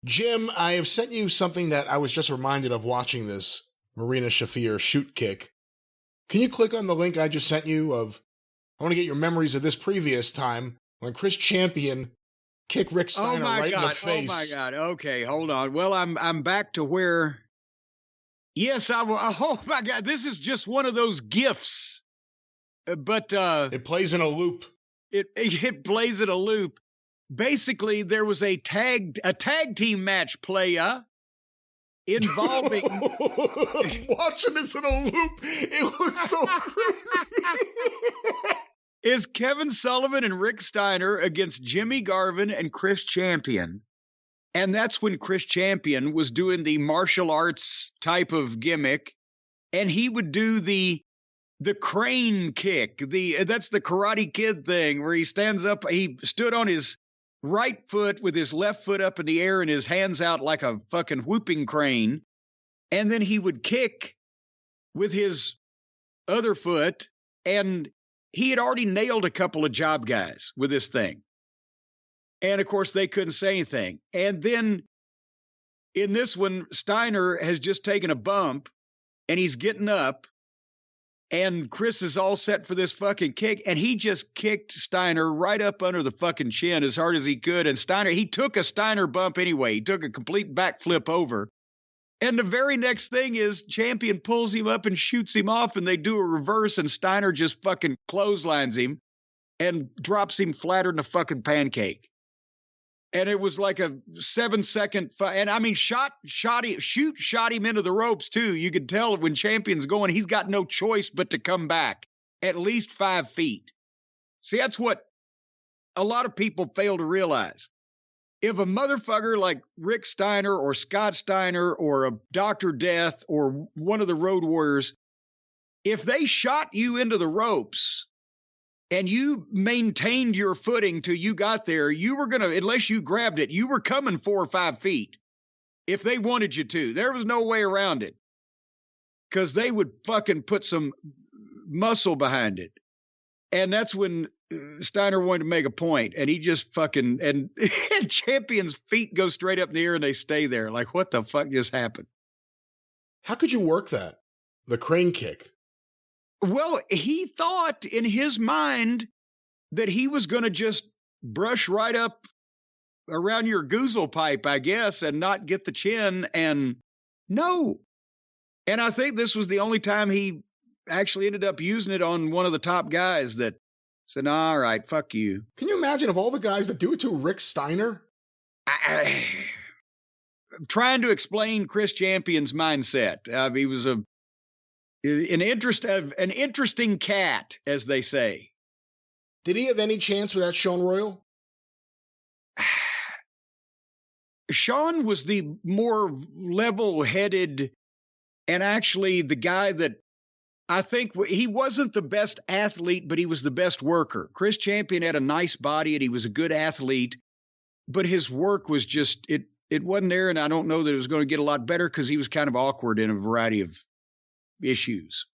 Jim, I have sent you something that I was just reminded of watching this Marina Shafir shoot kick. Can you click on the link I just sent you I want to get your memories of this previous time when Chris Champion kicked Rick Steiner right in the face. Oh my God. Okay, hold on. Well, I'm back to where. Yes, I will. Oh my God. This is just one of those gifts. But it plays in a loop. It plays in a loop. Basically, there was a tag team match playa involving watching this in a loop. It looks so crazy. Is Kevin Sullivan and Rick Steiner against Jimmy Garvin and Chris Champion. And that's when Chris Champion was doing the martial arts type of gimmick, and he would do the crane kick. That's the Karate Kid thing where he stands up. He stood on his right foot with his left foot up in the air and his hands out like a fucking whooping crane. And then he would kick with his other foot. And he had already nailed a couple of job guys with this thing. And of course, they couldn't say anything. And then in this one, Steiner has just taken a bump and he's getting up. And Chris is all set for this fucking kick. And he just kicked Steiner right up under the fucking chin as hard as he could. And Steiner, he took a Steiner bump anyway. He took a complete backflip over. And the very next thing is Champion pulls him up and shoots him off. And they do a reverse. And Steiner just fucking clotheslines him and drops him flatter than a fucking pancake. And it was like a 7-second and I mean, shot him into the ropes too. You could tell when Champion's going, he's got no choice but to come back at least 5 feet. See, that's what a lot of people fail to realize. If a motherfucker like Rick Steiner or Scott Steiner or a Dr. Death or one of the Road Warriors, if they shot you into the ropes and you maintained your footing till you got there, you were going to, unless you grabbed it, you were coming 4 or 5 feet. If they wanted you to, there was no way around it. Because they would fucking put some muscle behind it. And that's when Steiner wanted to make a point, and he just fucking, and Champion's feet go straight up in the air and they stay there. Like, what the fuck just happened? How could you work that? The crane kick. Well, he thought in his mind that he was going to just brush right up around your goozle pipe, I guess, and not get the chin. And no. And I think this was the only time he actually ended up using it on one of the top guys that said, all right, fuck you. Can you imagine of all the guys that do it to Rick Steiner? I'm trying to explain Chris Champion's mindset. He was an interesting cat, as they say. Did he have any chance with that Sean Royal? Sean was the more level-headed and actually the guy that I think he wasn't the best athlete, but he was the best worker. Chris Champion had a nice body and he was a good athlete, but his work was just, it wasn't there. And I don't know that it was going to get a lot better because he was kind of awkward in a variety of issues.